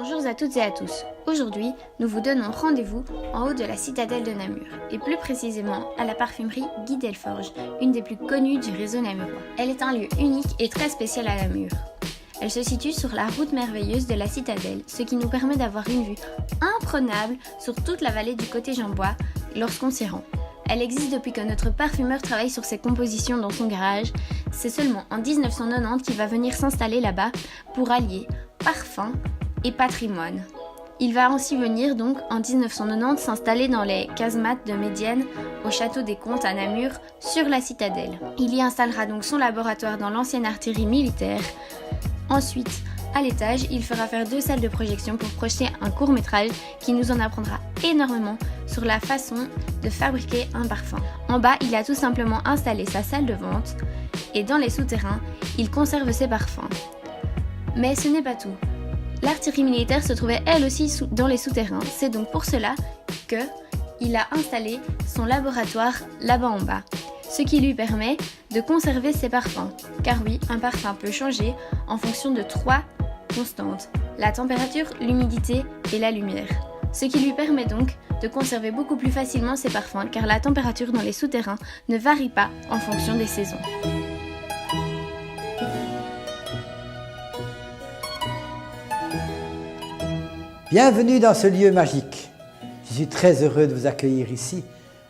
Bonjour à toutes et à tous. Aujourd'hui, nous vous donnons rendez-vous en haut de la citadelle de Namur, et plus précisément à la parfumerie Guy Delforge, une des plus connues du réseau namurois. Elle est un lieu unique et très spécial à Namur. Elle se situe sur la route merveilleuse de la citadelle, ce qui nous permet d'avoir une vue imprenable sur toute la vallée du côté Jambois lorsqu'on s'y rend. Elle existe depuis que notre parfumeur travaille sur ses compositions dans son garage. C'est seulement en 1990 qu'il va venir s'installer là-bas pour allier parfum et patrimoine. Il va ainsi venir donc en 1990 s'installer dans les casemates de Médiane au château des Comtes à Namur sur la citadelle. Il y installera donc son laboratoire dans l'ancienne artillerie militaire. Ensuite, à l'étage, il fera faire 2 salles de projection pour projeter un court-métrage qui nous en apprendra énormément sur la façon de fabriquer un parfum. En bas, il a tout simplement installé sa salle de vente et dans les souterrains, il conserve ses parfums. Mais ce n'est pas tout. L'artillerie militaire se trouvait elle aussi dans les souterrains. C'est donc pour cela qu'il a installé son laboratoire là-bas en bas, ce qui lui permet de conserver ses parfums. Car oui, un parfum peut changer en fonction de 3 constantes, la température, l'humidité et la lumière. Ce qui lui permet donc de conserver beaucoup plus facilement ses parfums car la température dans les souterrains ne varie pas en fonction des saisons. Bienvenue dans ce lieu magique. Je suis très heureux de vous accueillir ici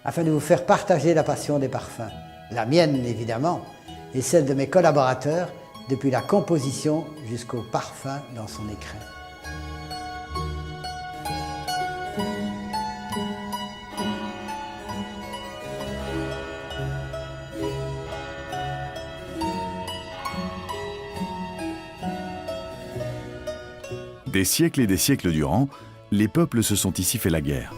afin de vous faire partager la passion des parfums. La mienne évidemment et celle de mes collaborateurs depuis la composition jusqu'au parfum dans son écrin. Des siècles et des siècles durant, les peuples se sont ici fait la guerre.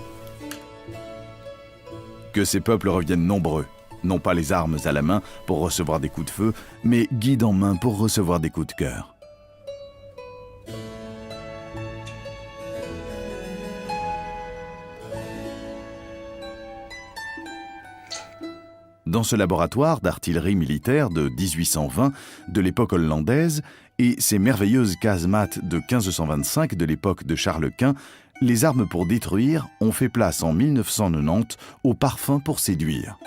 Que ces peuples reviennent nombreux, non pas les armes à la main pour recevoir des coups de feu, mais guides en main pour recevoir des coups de cœur. Dans ce laboratoire d'artillerie militaire de 1820 de l'époque hollandaise et ces merveilleuses casemates de 1525 de l'époque de Charles Quint, les armes pour détruire ont fait place en 1990 aux parfums pour séduire.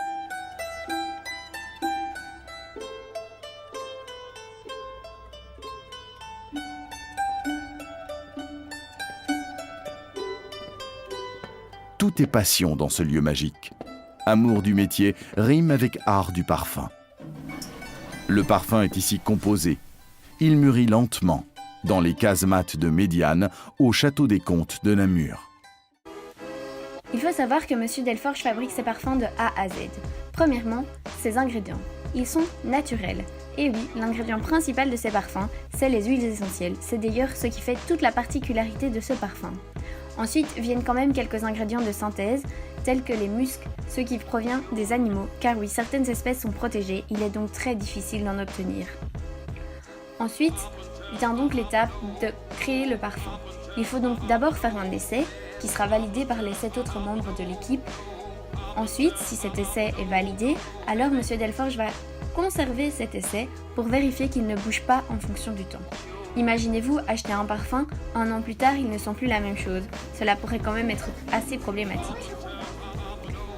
Tout est passion dans ce lieu magique. Amour du métier rime avec art du parfum. Le parfum est ici composé. Il mûrit lentement, dans les casemates de Médiane, au château des Comtes de Namur. Il faut savoir que M. Delforge fabrique ses parfums de A à Z. Premièrement, ses ingrédients. Ils sont naturels. Et oui, l'ingrédient principal de ces parfums, c'est les huiles essentielles. C'est d'ailleurs ce qui fait toute la particularité de ce parfum. Ensuite viennent quand même quelques ingrédients de synthèse, tels que les muscs, ce qui provient des animaux, car oui, certaines espèces sont protégées, il est donc très difficile d'en obtenir. Ensuite vient donc l'étape de créer le parfum. Il faut donc d'abord faire un essai, qui sera validé par les 7 autres membres de l'équipe. Ensuite, si cet essai est validé, alors M. Delforge va conserver cet essai pour vérifier qu'il ne bouge pas en fonction du temps. Imaginez-vous acheter un parfum, 1 an plus tard, il ne sent plus la même chose. Cela pourrait quand même être assez problématique.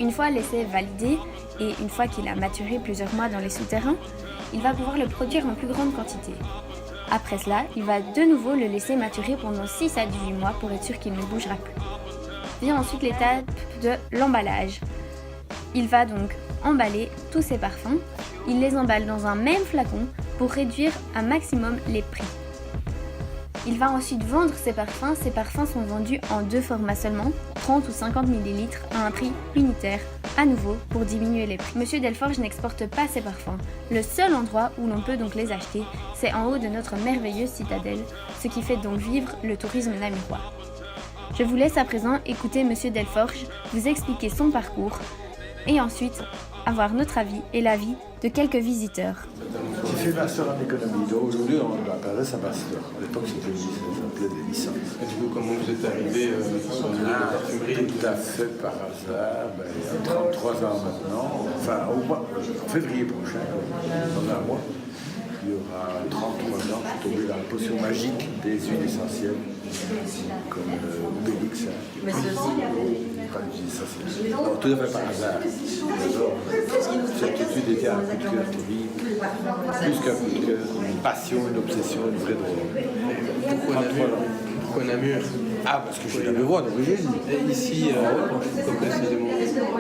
Une fois l'essai validé et une fois qu'il a maturé plusieurs mois dans les souterrains, il va pouvoir le produire en plus grande quantité. Après cela, il va de nouveau le laisser maturer pendant 6 à 18 mois pour être sûr qu'il ne bougera plus. Vient ensuite l'étape de l'emballage. Il va donc emballer tous ses parfums. Il les emballe dans un même flacon pour réduire un maximum les prix. Il va ensuite vendre ses parfums. Ces parfums sont vendus en 2 formats seulement, 30 ou 50 ml à un prix unitaire, à nouveau pour diminuer les prix. Monsieur Delforge n'exporte pas ses parfums. Le seul endroit où l'on peut donc les acheter, c'est en haut de notre merveilleuse citadelle, ce qui fait donc vivre le tourisme namurois. Je vous laisse à présent écouter Monsieur Delforge vous expliquer son parcours et ensuite avoir notre avis et l'avis de quelques visiteurs. J'ai fait master en économie, donc aujourd'hui on appellerait ça master. À l'époque ça s'appelait des licences. Et du coup, comment vous êtes arrivé sur le milieu de la parfumerie? Tout à fait par hasard, il y a 33 ans maintenant, enfin au mois, en février prochain, dans un mois, il y aura 33 ans, je suis tombé dans la potion magique des huiles essentielles. comme Obélix. Enfin, je dis ça, alors, tout à fait par hasard. J'adore. Cette étude était un coup de cœur terrible, plus qu'un coup de cœur, une passion, une obsession, une vraie drogue. Pourquoi Namur? Ah, parce que je suis namurois d'origine. Et ici, pourquoi précisément?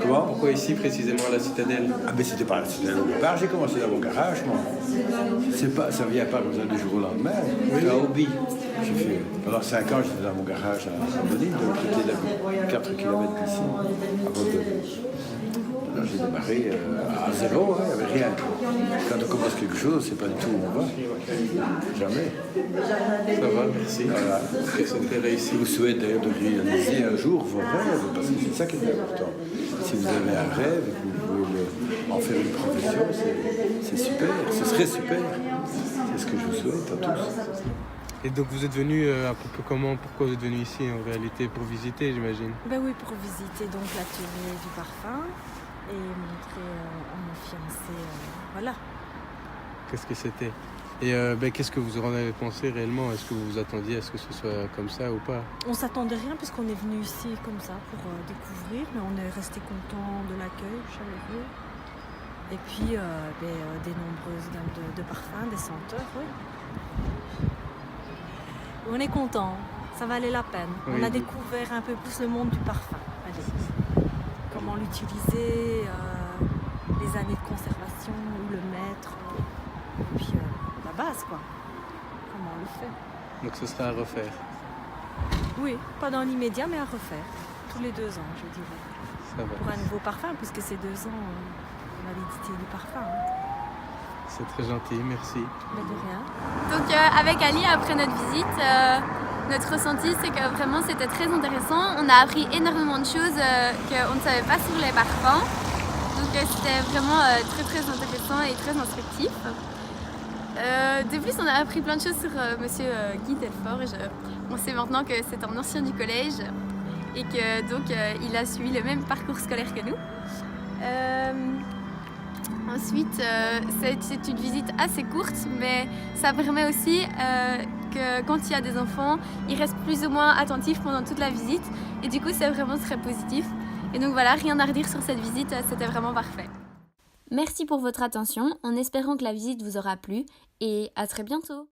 Comment? Pourquoi ici précisément à la Citadelle? Ah, mais c'était pas la citadelle au départ, j'ai commencé dans mon garage, moi. Ça vient pas comme ça du jour au lendemain. C'est un hobby. J'ai fait, pendant 5 ans, j'étais dans mon garage à Moline, donc j'étais à 4 km d'ici, avant de. Là, j'ai démarré à zéro, il n'y avait rien. Quand on commence quelque chose, c'est pas du tout où on va. Jamais. Ça va, merci. Voilà. Que c'était réussi. Je vous souhaite d'ailleurs de réaliser un jour vos rêves, parce que c'est ça qui est important. Si vous avez un rêve et que vous pouvez en faire une profession, c'est super, ce serait super. C'est ce que je vous souhaite à tous. Et donc vous êtes venu un peu comment? Pourquoi vous êtes venu ici en réalité? Pour visiter, j'imagine? Ben oui, pour visiter donc l'atelier du parfum et montrer à mon fiancé, voilà. Qu'est-ce que c'était? Et qu'est-ce que vous en avez pensé réellement? Est-ce que vous vous attendiez à ce que ce soit comme ça ou pas? On s'attendait rien puisqu'on est venu ici comme ça pour découvrir, mais on est resté content de l'accueil chaleureux. Et puis des nombreuses gammes de parfums, des senteurs, oui. On est content, ça valait la peine. Oui. On a découvert un peu plus le monde du parfum. Allez. Comment l'utiliser, les années de conservation, où le mettre, et puis la base quoi. Comment on le fait. Donc ce sera à refaire. Oui, pas dans l'immédiat mais à refaire. Tous les 2 ans je dirais. Ça va. Pour un nouveau parfum, puisque c'est 2 ans validité du parfum. C'est très gentil, merci. Mais de rien. Donc avec Ali, après notre visite, notre ressenti c'est que vraiment c'était très intéressant. On a appris énormément de choses qu'on ne savait pas sur les parfums. Donc c'était vraiment très très intéressant et très instructif. De plus on a appris plein de choses sur monsieur Guy Delfort. On sait maintenant que c'est un ancien du collège et que donc il a suivi le même parcours scolaire que nous. Ensuite, c'est une visite assez courte, mais ça permet aussi que quand il y a des enfants, ils restent plus ou moins attentifs pendant toute la visite. Et du coup, c'est vraiment très positif. Et donc voilà, rien à redire sur cette visite, c'était vraiment parfait. Merci pour votre attention, en espérant que la visite vous aura plu et à très bientôt.